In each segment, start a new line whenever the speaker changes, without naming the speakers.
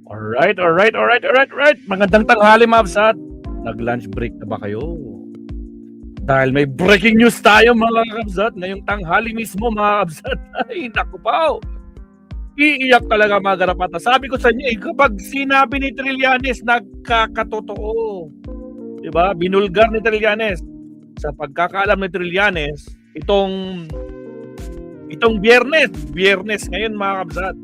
Alright. Magandang tanghali, Mavsat. Nag-lunch break na ba kayo? Dahil may breaking news tayo, mga kabsat. Ngayong tanghali mismo, mga kabsat. Ay, naku pa. Iiyak talaga, mga garapata. Sabi ko sa inyo, kapag sinabi ni Trillanes, nagkakatotoo. Diba? Binulgar ni Trillanes. Sa pagkakaalam ni Trillanes, itong biyernes ngayon, mga kabsat,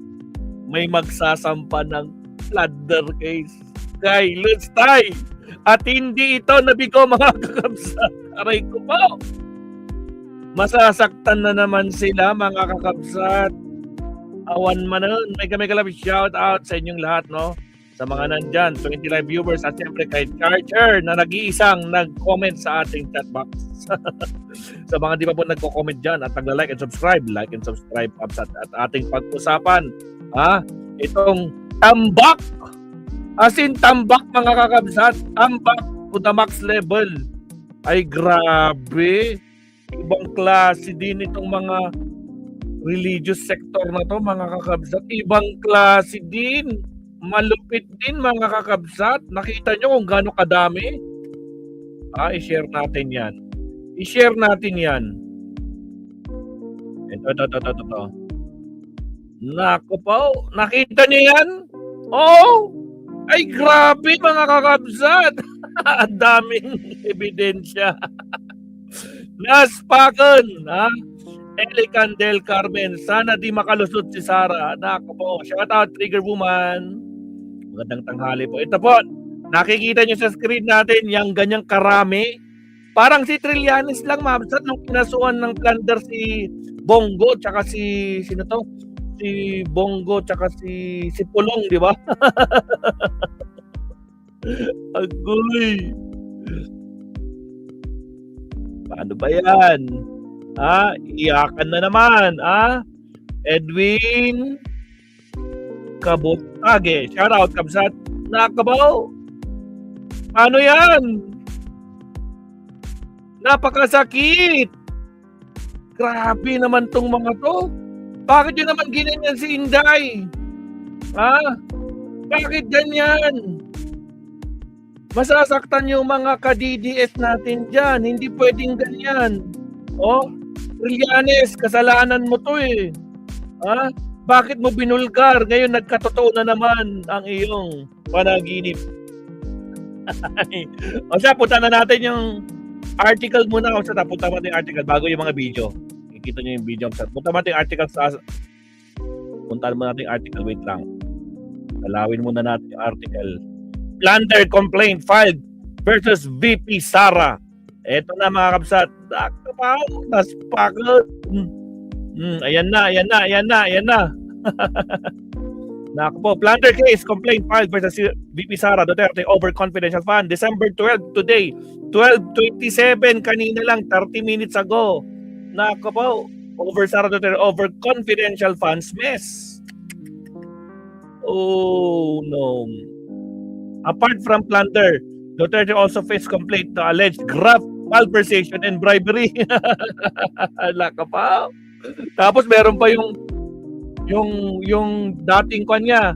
may magsasampa ng plunder case kay Lustay. At hindi ito nabigo, mga kakabsat. Aray ko po. Masasaktan na naman sila, mga kakabsat. Awan man nun. May kami shout out sa inyong lahat, no? Sa mga nandyan, 20 live viewers, at siyempre kay Charger na nag-iisang nag-comment sa ating chat box. Sa mga di pa po nagko-comment dyan at nagla-like and subscribe, at ating pag-usapan, itong tambak. As in tambak, mga kakabsat. Tambak to the max level. Ay grabe. Ibang klase din itong mga religious sector na to, mga kakabsat. Ibang klase din. Malupit din, mga kakabsat. Nakita nyo kung gaano kadami? I-share natin yan. Ito. Naku po. Nakita nyo yan? Oh! Ay grabe, mga kakabsat. Ang daming ebidensya. Naspakan, Elican del Carmen. Sana di makalusot si Sara. Naku po. Shout out, Trigger Woman. Magandang tanghali po. Ito po, nakikita nyo sa screen natin yung ganyang karami. Parang si Trillanes lang, mabsat, nung kinasuan ng plunder si Bongo, tsaka si Bongo, tsaka si Pulong, di ba? Agoy. Paano ba yan? Iyakan na naman, Edwin Kabutage. Shout out, kabsat. Nakabaw. Ano yan? Napakasakit. Grabe naman tong mga to. Bakit yun naman ginanyan si Inday? Bakit ganyan? Masasaktan yung mga ka-DDS natin dyan. Hindi pwedeng ganyan. Trillanes, kasalanan mo to eh. Bakit mo binulgar? Ngayon nagkatotoo na naman ang iyong panaginip. O siya, punta na natin yung article muna. O siya, punta natin yung article bago yung mga video. Kikita nyo yung video. Punta natin yung article punta natin yung article. Wait lang. Dalawin muna natin yung article. Plunder complaint filed versus VP Sara. Eto na, mga kabsat. Naspakan. Ayan na. Naku po, plunder case complaint filed versus VP Sara Duterte over confidential fund. December 12 today. 12:27 kanina lang, 30 minutes ago. Naku po, over Sara Duterte over confidential funds mess. Oh no. Apart from plunder, Duterte also faced complaint to alleged graft, malversation, and bribery. Naku po. Tapos meron pa yung dating kanya,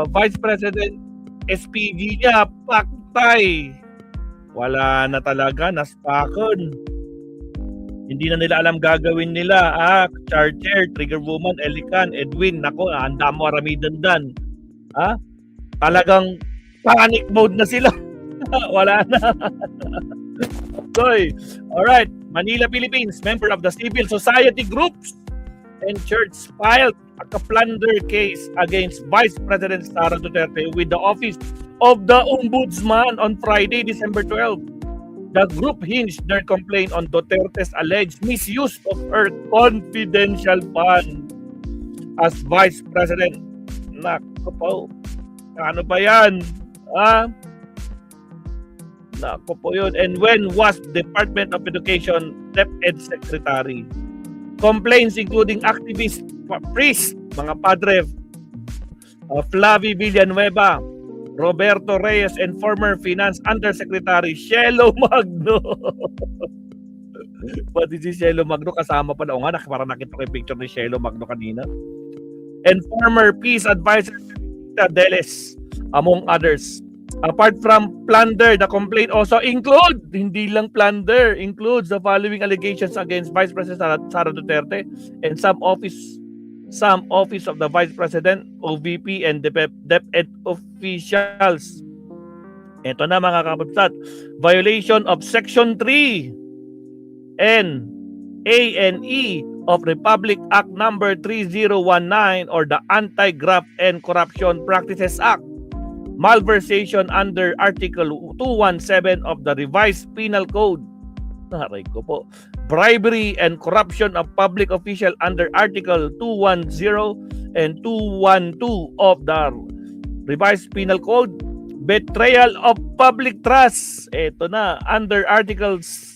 Vice President SPG niya, paktay. Wala na talaga, naspakan. Hindi na nila alam gagawin nila. Charger, Trigger Woman, Elican, Edwin, nako, handa mo aramidan dan. Talagang panic mode na sila. Wala na. Okay. Alright. Manila, Philippines, member of the civil society groups and church filed a plunder case against Vice President Sara Duterte with the Office of the Ombudsman on Friday, December 12. The group hinged their complaint on Duterte's alleged misuse of her confidential fund as Vice President. Naku po. Ano ba yan? Naku po yun. And when was Department of Education DepEd Secretary? Complaints including activist, priest, mga padre, Flavie Villanueva, Roberto Reyes, and former Finance Undersecretary Shelo Magno. Pati si Shelo Magno kasama pala. O nga, parang nakita ko yung picture ni Shelo Magno kanina. And former peace advisor Deles, among others. Apart from plunder, the complaint also hindi lang plunder, includes the following allegations against Vice President Sara Duterte and some office of the Vice President, OVP, and DepEd officials. Ito na mga kapatid, violation of Section 3 and A and E of Republic Act Number 3019 or the Anti-Graft and Corruption Practices Act, malversation under Article 217 of the Revised Penal Code, naray ko po, bribery and corruption of public official under Article 210 and 212 of the Revised Penal Code, betrayal of public trust, ito na, under Articles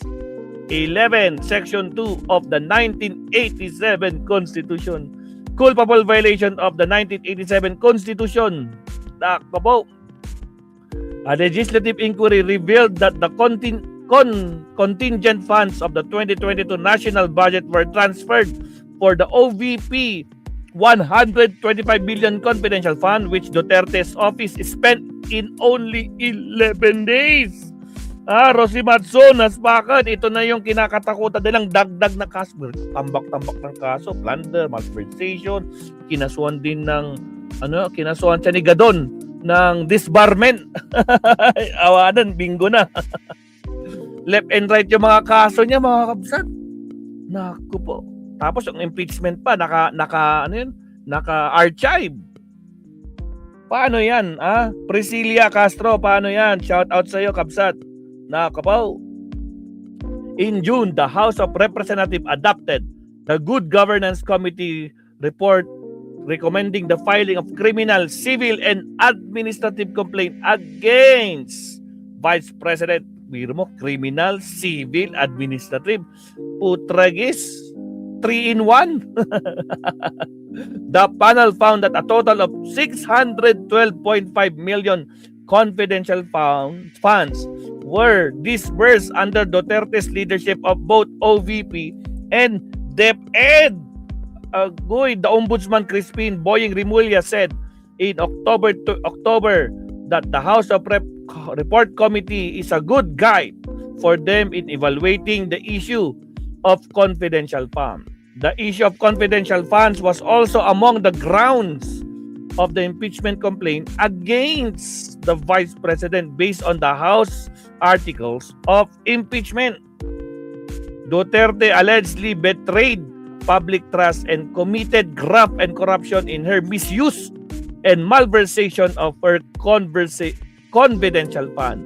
11, Section 2 of the 1987 Constitution, culpable violation of the 1987 Constitution. Po. A legislative inquiry revealed that the contingent funds of the 2022 national budget were transferred for the OVP 125 billion confidential fund which Duterte's office spent in only 11 days. Rosie Matson, naspakan, ito na yung kinakatakutan nilang dagdag na kaso. Tambak-tambak ng kaso, plunder, malversation, kinasuhan din ng kinasuhan siya ni Gadon ng disbarment. Awanan, bingo na. Left and right yung mga kaso niya, mga kabsat. Naku po. Tapos yung impeachment pa, naka-archive. Paano yan? Priscilla Castro, paano yan? Shout out sa'yo, kabsat. Naku po. In June, the House of Representatives adopted the Good Governance Committee report recommending the filing of criminal, civil, and administrative complaint against Vice President. Biro mo, criminal, civil, administrative. Putragis, 3-in-1. The panel found that a total of 612.5 million confidential funds were disbursed under Duterte's leadership of both OVP and DepEd. The Ombudsman Crispin Boying Rimulya said in October that the House of Report Committee is a good guide for them in evaluating the issue of confidential funds. The issue of confidential funds was also among the grounds of the impeachment complaint against the Vice President based on the House articles of impeachment. Duterte allegedly betrayed public trust and committed graft and corruption in her misuse and malversation of her confidential fund.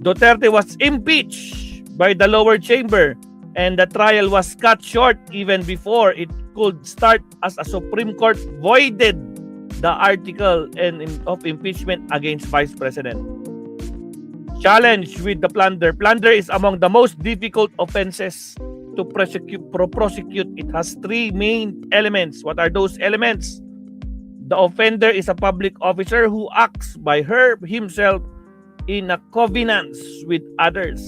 Duterte was impeached by the lower chamber and the trial was cut short even before it could start as a Supreme Court voided the article of impeachment against Vice President. Challenge with the plunder. Plunder is among the most difficult offenses to prosecute. It has three main elements. What are those elements? The offender is a public officer who acts by himself in a covenant with others.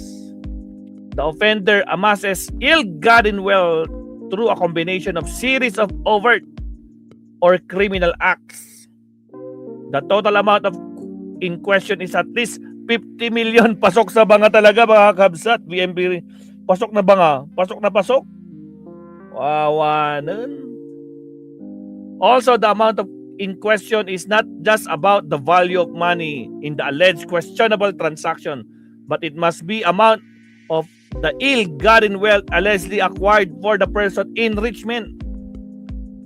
The offender amasses ill-gotten wealth through a combination of series of overt or criminal acts. The total amount in question is at least 50 million. Pasok sa banga talaga, mga kabsat. BMB, pasok na banga. Pasok na pasok. Wawanan. Also, the amount in question is not just about the value of money in the alleged questionable transaction, but it must be amount of the ill-gotten wealth allegedly acquired for the person enrichment.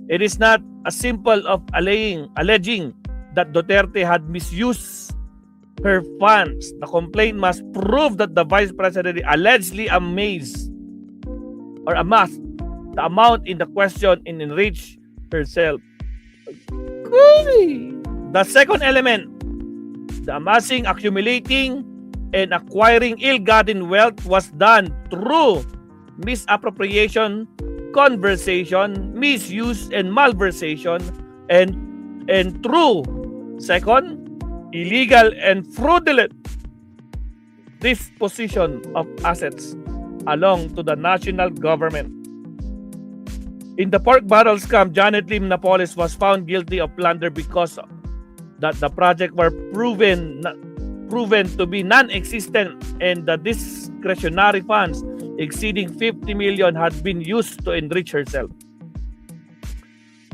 It is not as simple of alleging that Duterte had misused her funds. The complaint must prove that the Vice President allegedly amassed the amount in the question and enriched herself. The second element, the amassing, accumulating, and acquiring ill-gotten wealth was done through misappropriation, conversation, misuse, and malversation, and through, second, illegal and fraudulent disposition of assets along to the national government. In the pork barrel scam, Janet Lim Napoles was found guilty of plunder because that the project were proven to be non-existent and the discretionary funds exceeding 50 million had been used to enrich herself.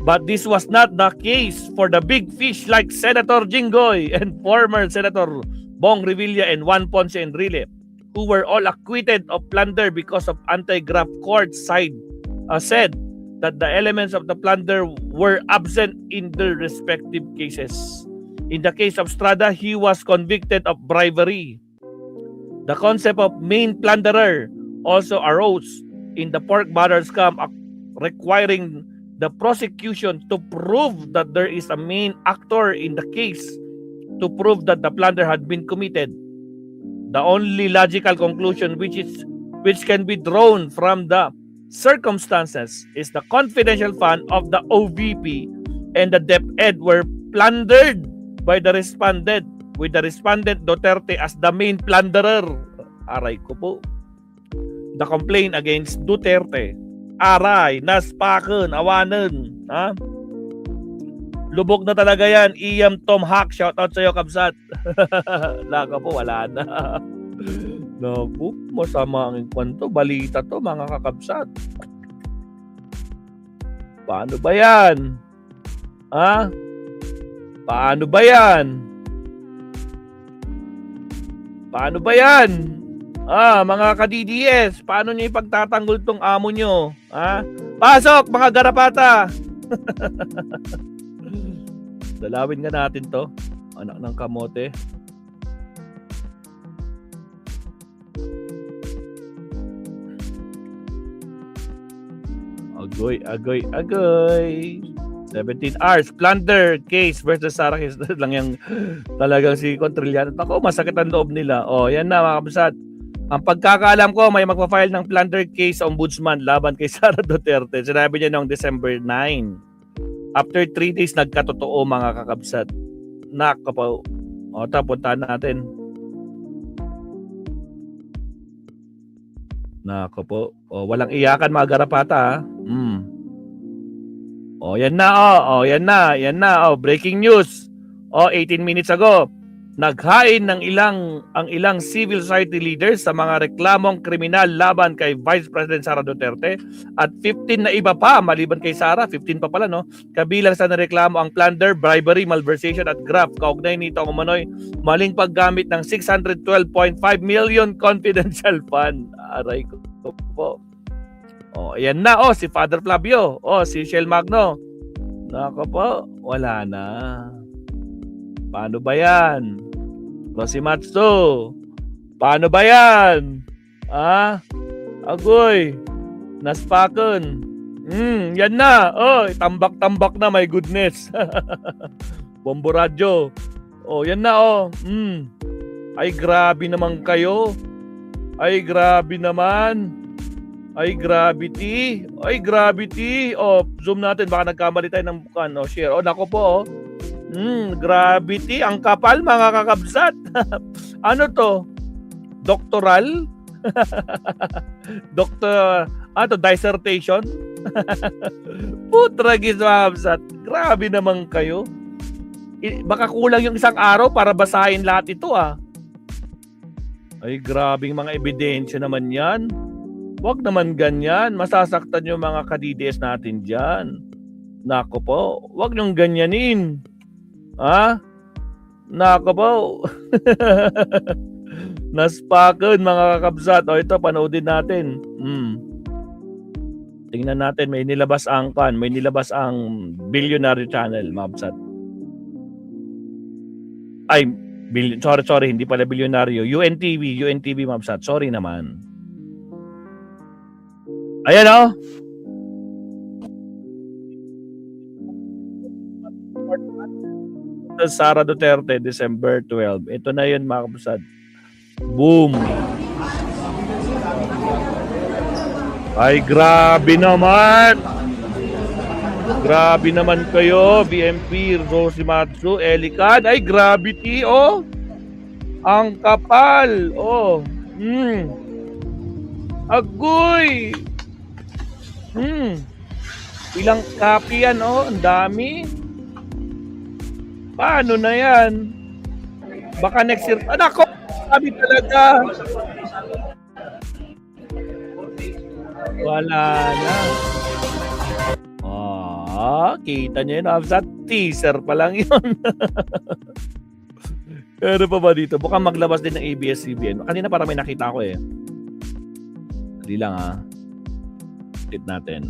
But this was not the case for the big fish like Senator Jinggoy and former Senator Bong Revilla and Juan Ponce Enrile, who were all acquitted of plunder because of anti-graft court said that the elements of the plunder were absent in their respective cases. In the case of Estrada, he was convicted of bribery. The concept of main plunderer also arose in the pork barrel scam, requiring the prosecution to prove that there is a main actor in the case to prove that the plunder had been committed. The only logical conclusion which can be drawn from the circumstances is the confidential fund of the OVP and the DepEd were plundered by the respondent, with the respondent Duterte as the main plunderer. Aray ko po. The complaint against Duterte. Aray, naspakan, awanan. Ha? Lubog na talaga yan. Iyam Tom Hack, shoutout sa'yo, Kabsat. Laka po, wala na. Naku, masama ang kwento. Balita to, mga kakabsat. Paano ba yan? Ha? Paano ba yan? Paano ba yan? Mga ka-DDS, paano nyo ipagtatanggol tong amo nyo? Ha? Pasok, mga garapata! Dalawin nga natin to. Anak ng kamote. Agoy, agoy, agoy. 17 hours. Plunder case versus Sarah case. Lang yung talagang si Contrilliano. Ako, masakit ang loob nila. Yan na mga kabsat. Ang pagkakaalam ko, may magpa-file ng plunder case sa ombudsman laban kay Sara Duterte. Sinabi niya noong December 9. After 3 days, nagkatotoo mga kakabsat. Nako po. Puntahan natin. Nako po. Walang iyakan mga garapata. Yan na. Yan na. Breaking news. 18 minutes ago. Naghain ng ilang civil society leaders sa mga reklamong kriminal laban kay Vice President Sara Duterte at 15 na iba pa maliban kay Sara, 15 pa pala no. Kabilang sa nareklamo ang plunder, bribery, malversation at graft kaugnay nito ang umano'y maling paggamit ng 612.5 million confidential fund. Aray ko po. Ayan na si Father Flavio, si Shell Magno. Nako po, wala na. Paano ba yan? Rosimatsu, paano ba yan? Agoy, naspakan. Yan na. Tambak-tambak na, my goodness. Bombo radyo. Yan na. Ay, grabe naman kayo. Ay, grabe naman. Ay, gravity. Ay, gravity. Zoom natin. Baka nagkamali tayo ng share. Nako po. Gravity. Ang kapal, mga kakabsat. Ano to? Doctoral? Dissertation? Putragis, mga kakabsat. Grabe naman kayo. Baka kulang yung isang araw para basahin lahat ito, Ay, grabing mga ebidensya naman yan. Huwag naman ganyan. Masasaktan yung mga ka-DDS natin dyan. Nako po. Huwag niyong ganyanin. Nako po. Naspakan mga kakabsat. Ito, panoodin natin. Tingnan natin. May nilabas ang Billionaire Channel, mga kabsat. Ay, sorry. Hindi pala Bilyonaryo. UNTV, mga kabsat. Sorry naman. Ayan Sara Duterte, December 12. Ito na yun, mga kabsat. Boom! Ay, grabe naman! Grabe naman kayo, BMP, Rosimatsu, Elicad. Ay, gravity, Ang kapal, Agoy! Ilang copy yan, oh, ang dami. Paano na yan? Baka next year, nako, sabi talaga. Wala na. Kita nyo yun, Afsat. Teaser pa lang yun. Ano pa ba dito? Baka maglabas din ng ABS-CBN. Kanina parang may nakita ko eh. Dali lang ha. Update natin.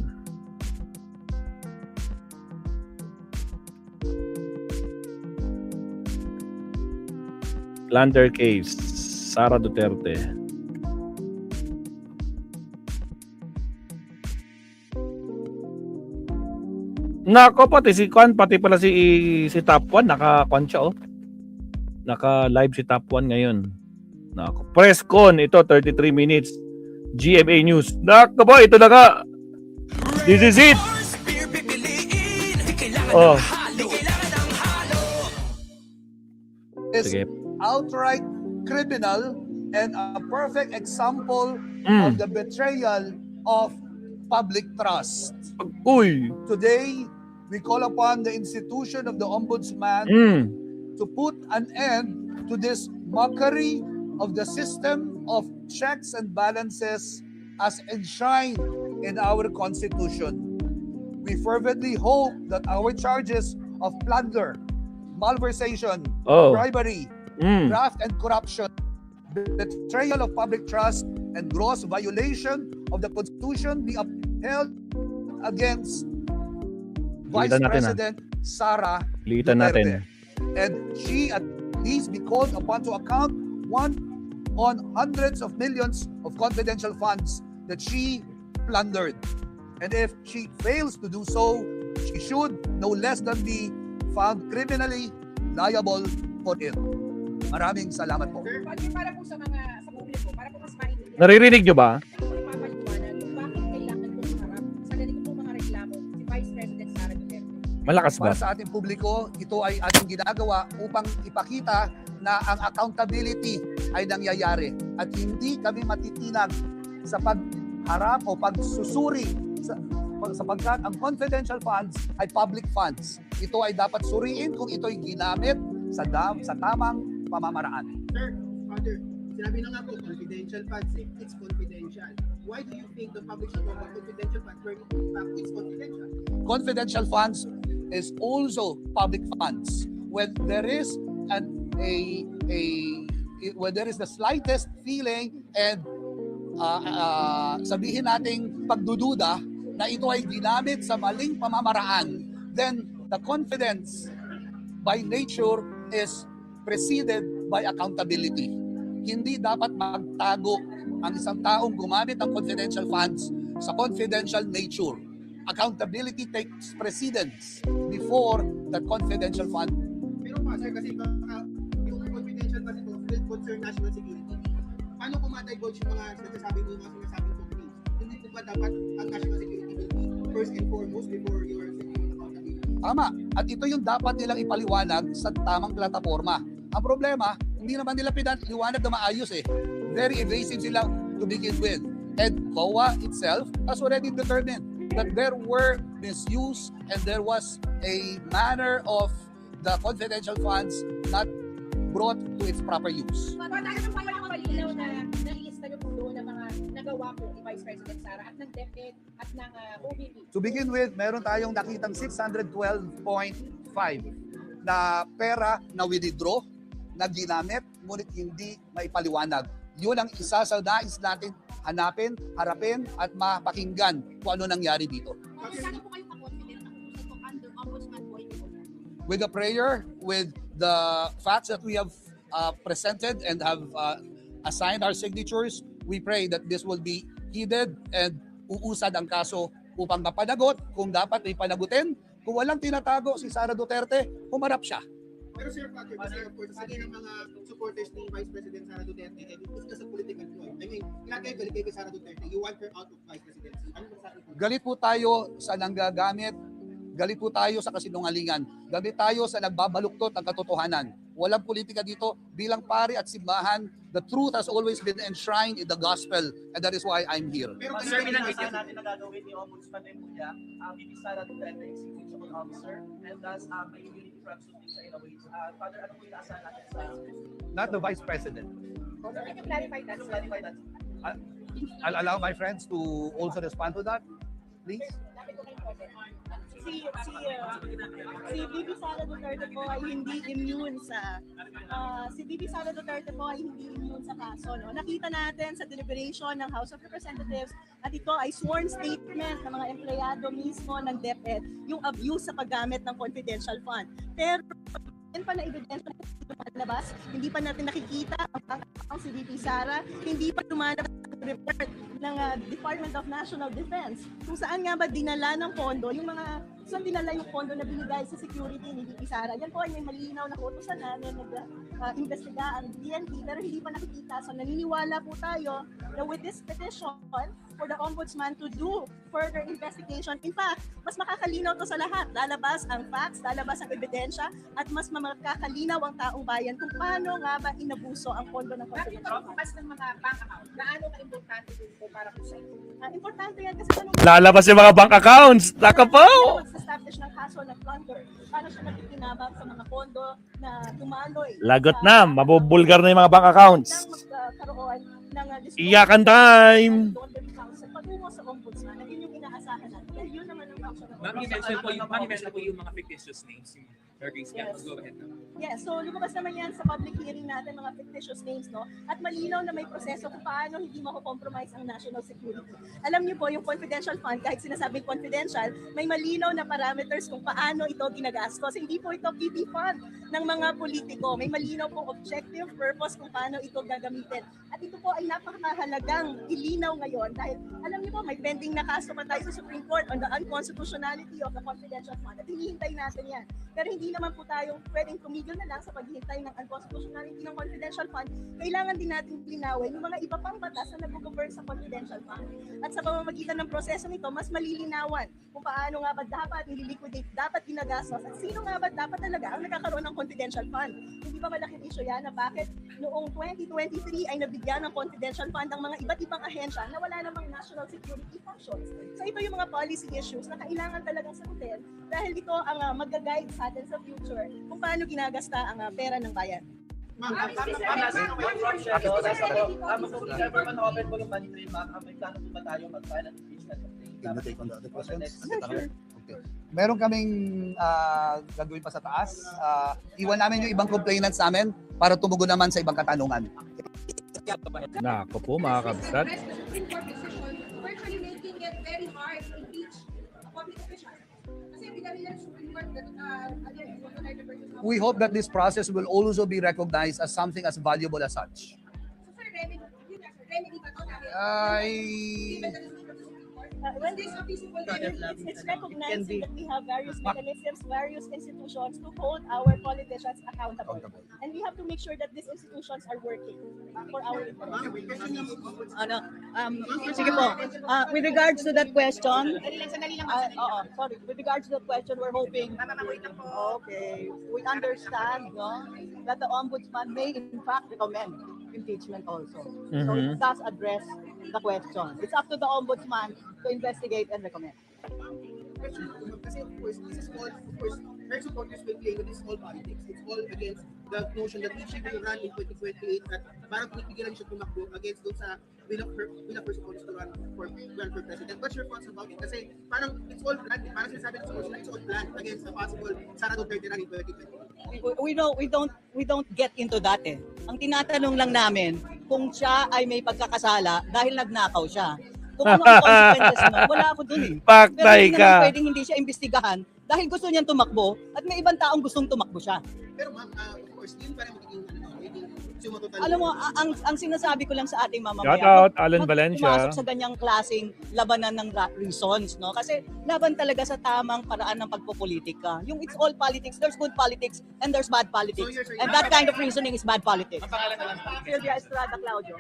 Plunder case. Sara Duterte. Nako, pati si Kwan, pati pala si Top 1, naka-Kwan siya, oh. Naka-live si Top 1 ngayon. Nako, press con, ito, 33 minutes. GMA News. Nako po, ito na nga. This is it. Oh.
Is outright criminal and a perfect example of the betrayal of public trust.
Uy.
Today, we call upon the institution of the Ombudsman to put an end to this mockery of the system of checks and balances as enshrined in our Constitution. We fervently hope that our charges of plunder, malversation, bribery, graft and corruption, betrayal of public trust, and gross violation of the Constitution be upheld against Vice President Sara Duterte. And she at least be called upon to account on hundreds of millions of confidential funds that she plundered. And if she fails to do so, she should no less than be found criminally liable for it. Maraming salamat po.
Sir, para po sa mga sa publiko, para po mas maintindihan.
Naririnig nyo ba?
Papaliwanag kung bakit kailangan po harap sa ganito po mga reklamo si Vice President Sara Duterte.
Malakas ba?
Para sa ating publiko, ito ay ating ginagawa upang ipakita na ang accountability ay nangyayari at hindi kami matitinag sa pagharap o pagsusuri sapagkat ang confidential funds ay public funds. Ito ay dapat suriin kung ito'y ginamit sa tamang pamamaraan.
Sir, Father, sinabi na nga po, confidential funds, it's confidential. Why do you think the public should know about confidential funds where in fact it's confidential?
Confidential funds is also public funds. When there is when there is the slightest feeling and sabihin nating pagdududa na ito ay ginamit sa maling pamamaraan, then the confidence by nature is preceded by accountability. Hindi dapat magtago ang isang taong gumamit ng confidential funds sa confidential nature. Accountability takes precedence before the confidential fund.
Pero pa, sir, kasi baka yung confidential funds ito will concern national security. Paano kung ma-divulge yung mga sinasabi mo, mga sinasabing companies? Hindi po ba dapat ang national security will be first and foremost before your security accountability?
Tama. At ito yung dapat nilang ipaliwanag sa tamang plataforma. Ang problema, hindi naman nila pinaliwanag na maayos eh. Very evasive sila to begin with. And COA itself has already determined that there were misuse and there was a manner of the confidential funds not brought to its proper use.
Ano naman pala yung malinaw na nalista niyo po doon ng mga nagawa po ni Vice President Sara at ng DepEd at ng OBP?
To begin with, meron tayong nakitang 612.5 na pera na withdraw, na ginamit, ngunit hindi maipaliwanag. Yun ang isa sa nais natin hanapin, harapin, at mapakinggan kung ano nangyari dito.
Saan po kayo ka-confident na kung ito under Ombudsman po ito?
With a prayer, with the facts that we have presented and have assigned our signatures, we pray that this will be heeded and uusad ang kaso upang mapanagot kung dapat ay panagutin. Kung walang tinatago si Sara Duterte, humarap siya.
Pero sir, Father, kasi of course, sabi ng mga supporters ni Vice President Sara Duterte, and it's just a political ploy. I mean, lahat kayo galit kay Sara Duterte, you want her out of Vice Presidency. Ano masasabi po?
Galit po tayo sa nanggagamit, galit po tayo sa kasinungalingan, galit tayo sa nagbabaluktot ng katotohanan. Walang politika dito. Bilang pari at simbahan, the truth has always been enshrined in the gospel, and that is why I'm here.
Pero
Sir, pinag-isa natin na gagawin ni Ombudsman Remulla, Bibi Sara Duterte, executive officer, and thus may immunity from suit din siya in a way. Father, ano po inaasahan natin sa
Not the Vice President.
So, can you clarify that?
clarify that?
I'll allow my friends to also respond to that, please.
Lapit ko kayo po.
Si Bibi Sara Duterte po ay hindi immune sa kaso, no. Nakita natin sa deliberation ng House of Representatives at ito ay sworn statement ng mga empleyado mismo ng DepEd yung abuse sa paggamit ng confidential fund. Pero yan pa na ebidensya na lumabas, hindi pa natin nakikita ang si Bibi Sara, hindi pa lumalabas ang report ng Department of National Defense kung saan nga ba dinala ng pondo yung mga saan dinala yung pondo na binigay sa security ni Bibi Sara. Yan po ay may malinaw na utusan na nag-investiga ang DNP pero hindi pa nakikita. So naniniwala po tayo na with this petition for the Ombudsman to do further investigation, in fact, mas makakalinaw to sa lahat. Lalabas ang facts, lalabas ang ebidensya at mas makakalinaw ang taong bayan kung paano nga ba inabuso ang pondo ng
Bakit
confidential fund.
pagbukas ng mga bank account? Gaano ka-importante din po para po sa inyo?
Importante yan kasi
Lalabas yung mga bank accounts. Naka po!
mag-establish ng kaso ng plunder. Paano siya nakikinabang sa mga pondo na tumaloy?
Lagot na. Mabubulgar na yung mga bank accounts.
Nang magkaroon ng
Iyakan time!
laundering council patungo sa ombudsman. Na yun yung inaasahan natin. Dahil yun naman ang function ng
Ma'am, i-mention po yung mga fictitious names. Yes. Go ahead.
Yes, so lumabas naman yan sa public hearing natin, mga fictitious names, no? At malinaw na may proseso kung paano hindi mako-compromise ang national security. Alam niyo po, yung confidential fund, kahit sinasabing confidential, may malinaw na parameters kung paano ito ginagastos. Hindi po ito PP fund ng mga politiko. May malinaw po objective, purpose kung paano ito gagamitin. At ito po ay napakahalagang ilinaw ngayon dahil alam niyo po, may pending na kaso pa tayo sa Supreme Court on the unconstitutionality of the confidential fund. At hinihintay natin yan. Pero hindi naman po tayo pwedeng tumigil na lang sa paghihintay ng unconstitutionality ng confidential fund. Kailangan din natin linawin yung mga iba pang batas na nag-govern sa confidential fund. At sa pamamagitan ng proseso nito, mas malilinawan kung paano nga ba dapat nililiquidate, dapat ginagastos, at sino nga ba dapat talaga ang nakakaroon ng confidential fund. Hindi ba malaking issue yan na bakit noong 2023 ay nabigyan ng confidential fund ang mga iba't ibang ahensya na wala namang national security functions. So ito yung mga policy issues na kailangan talagang sagutin dahil ito ang mag-guide sa atin sa future kung paano ginagasta ang pera ng bayan.
Ma'am, whenever man open po yung money trail, ma'am, may plano po ba tayo mag-file an impeachment complaint?
Can you take on the other questions?
Sure.
Okay. Meron kaming gagawin pa sa taas. Iwan namin yung ibang complainants namin para tumugon naman sa ibang katanungan.
Nako po mga kabsat.
The Supreme Court decision virtually making it very hard to impeach a public official. Kasi binali ng Supreme Court that again, Duterte versus
We hope that this process will also be recognized as something as valuable as such.
So, sir, remedy ba ito namin? Given the decision of the Supreme Court?
When this it's recognizing that we have various mechanisms, various institutions to hold our politicians accountable. And we have to make sure that these institutions are working for our interest.
Sige po. With regards to that question,
Sandali lang.
sorry. With regards to that question, we're hoping.
Wait lang po.
Okay, we understand, no, that the ombudsman may in fact recommend impeachment also. So it does address the question. It's up to the ombudsman to investigate and recommend.
Kasi of course, this is all, of course, her supporters will claim that this is all politics. It's all against the notion that she will run in 2028 at parang pinipigilan siya tumakbo against doon sa will of her supporters to run for president. What's your thoughts about it? Kasi parang it's all planned. Parang sinasabi ko sa it's all planned against the possible Sara Duterte run in 2028.
We don't get into that eh. Ang tinatanong lang namin kung siya ay may pagkakasala dahil nagnakaw siya. Kung ano ang consequences nun, wala ako dun eh. Pero
Paktay
hindi
ka.
naman pwedeng hindi siya imbestigahan dahil gusto niyang tumakbo at may ibang taong gustong tumakbo siya.
Pero ma'am, of course, yun pa rin magiging sumatotal.
Alam mo, ang sinasabi ko lang sa ating
Shout
mamamayan,
out, Alan Valencia.
pumasok sa ganyang klaseng labanan ng reasons, no? Kasi laban talaga sa tamang paraan ng pagpopolitika. Yung it's all politics, there's good politics and there's bad politics. And that kind of reasoning is bad politics. Sylvia Estrada Claudio.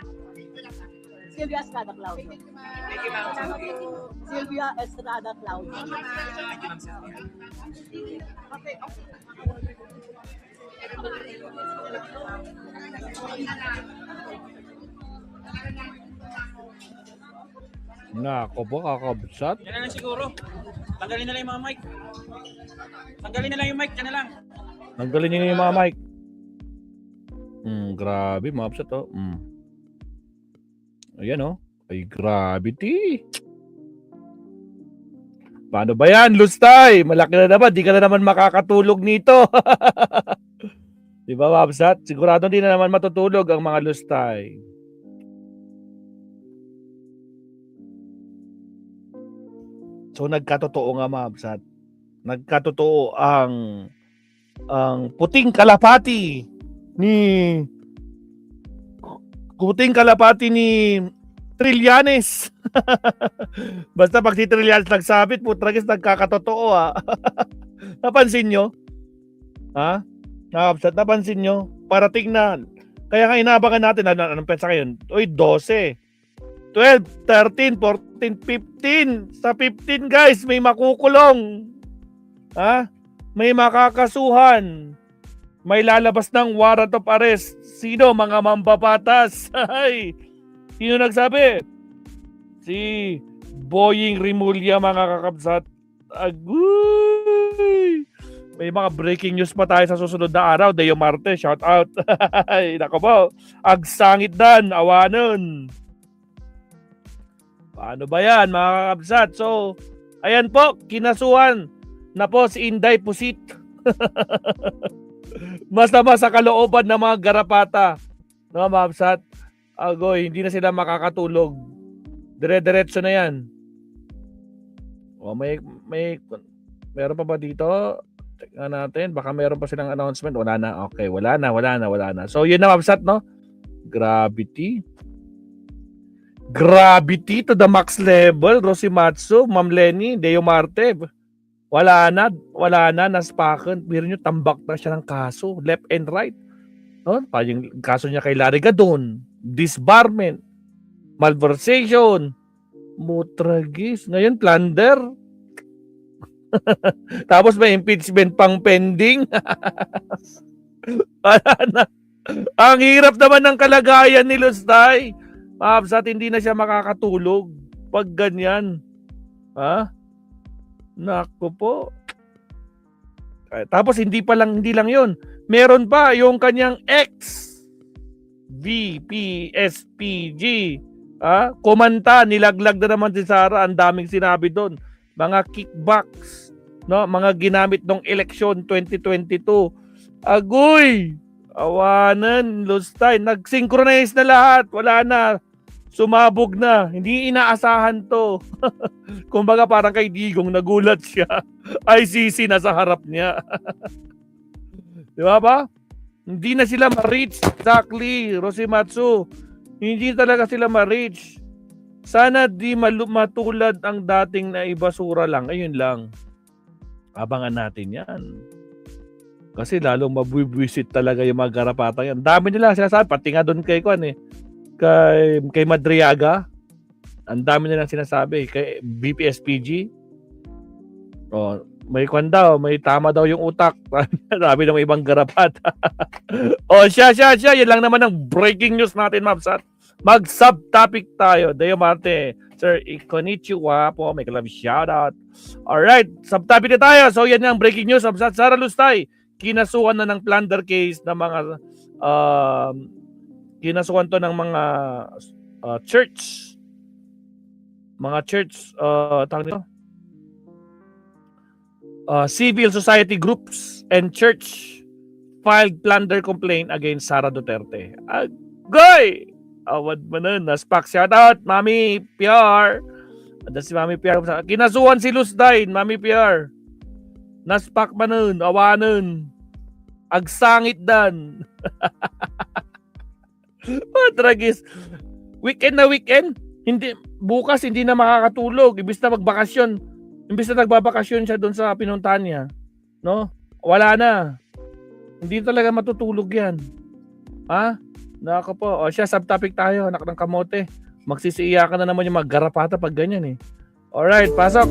Sylvia Estrada Claudio. Sylvia Estrada Claudio.
Okay.
Nako po, kakabsat.
Yan na lang siguro. Tanggalin na lang yung mga mic. Tanggalin na lang yung mic, yan na lang.
Nanggalin niyo yung mga mic. Grabe, mga kabsat oh. Ayan oh. Ay, gravity. Paano ba yan, Lustay? Malaki na naman. Di ka na naman makakatulog nito. Di ba, Mabsat? Sigurado di na naman matutulog ang mga Lustay. So, nagkatotoo nga, Mabsat. Nagkatotoo ang puting kalapati ni Trillanes. Basta pag si Trillanes nagsabit, putragis nagkakatotoo Napansin nyo? Ha? Nakapsat, napansin nyo? Parating na. Kaya nga inabangan natin, anong pensa ngayon? Uy, 12, 12, 13, 14, 15. Sa 15 guys, may makukulong. Ha? May makakasuhan. May lalabas ng warrant of arrest. Sino? Mga mambabatas. Ay, sino nagsabi? Si Boying Rimulya, mga kakabsat. Agoy! May mga breaking news pa tayo sa susunod na araw. Deo Marte, shout out. Ay, nako po. Agsangit dan, awanon. Paano ba yan, mga kakabsat? So, ayan po, kinasuhan na po si Inday Pusit. Masama sa kalooban ng mga garapata. No, Mabsat? Agoy, hindi na sila makakatulog. Dire-diretso na yan. O, meron pa ba dito? Tingnan natin. Baka meron pa silang announcement. Wala na. Okay, wala na. So, yun na, Mabsat, no? Gravity. Gravity to the max level. Rosimatsu, Ma'am Lenny, Deo Marte. Wala na, naspakan. Pero nyo, tambak na siya ng kaso. Left and right. No? Yung kaso niya kay Larry Gadon. Disbarment. Malversation. Mutragis. Ngayon, plunder. Tapos may impeachment pang pending. Wala na. Ang hirap naman ng kalagayan ni Lustay. Mabsat, hindi na siya makakatulog. Pag ganyan. Ha? Naku po. Tapos hindi lang yun. Meron pa yung kanyang ex VP SPG. Kumanta, nilaglag na naman si Sara. Ang daming sinabi doon. Mga kickbacks, no? Mga ginamit nung eleksyon 2022. Agoy! Awanan, Lustay. Nag-synchronize na lahat. Wala na. Sumabog na. Hindi inaasahan to. Kumbaga parang kay Digong nagulat siya. ICC nasa harap niya. Di ba? Hindi na sila ma-reach. Exactly, Rosimatsu. Hindi talaga sila ma-reach. Sana di matulad ang dating na ibasura lang. Ayun lang. Abangan natin yan. Kasi lalong mabubwisit talaga yung mga garapata yan. Dami nila sinasabi. Pati nga doon kay kay Madriaga, ang dami nilang sinasabi. Kay BPSPG, may may tama daw yung utak. Sabi ng ibang garapata. Siya. Yan lang naman ang breaking news natin, Mabsat. Mag-subtopic tayo. Deo Marte. Sir, konnichiwa po. May kalam shoutout. Alright, subtopic na tayo. So yan ang breaking news, Mabsat. Sara Lustay, kinasuhan na ng plunder case ng mga kinasuhan to ng mga church. Civil society groups and church filed plunder complaint against Sara Duterte. Agoy! Awad mo nun. Naspak. Shout out, Mami PR. Ada si Mami PR. Kinasuhan si Lustay, Mami PR. Naspak ba nun? Awanan. Agsangit dan. Tragis. Weekend na weekend. Bukas hindi na makakatulog. Imbis na magbakasyon. Imbis na nagbabakasyon siya doon sa pinuntahan niya. No? Wala na. Hindi talaga matutulog yan. Nako po. Siya, subtopic tayo. Anak ng kamote. Magsisiiyakan na naman yung mga garapata pag ganyan eh. Alright, pasok.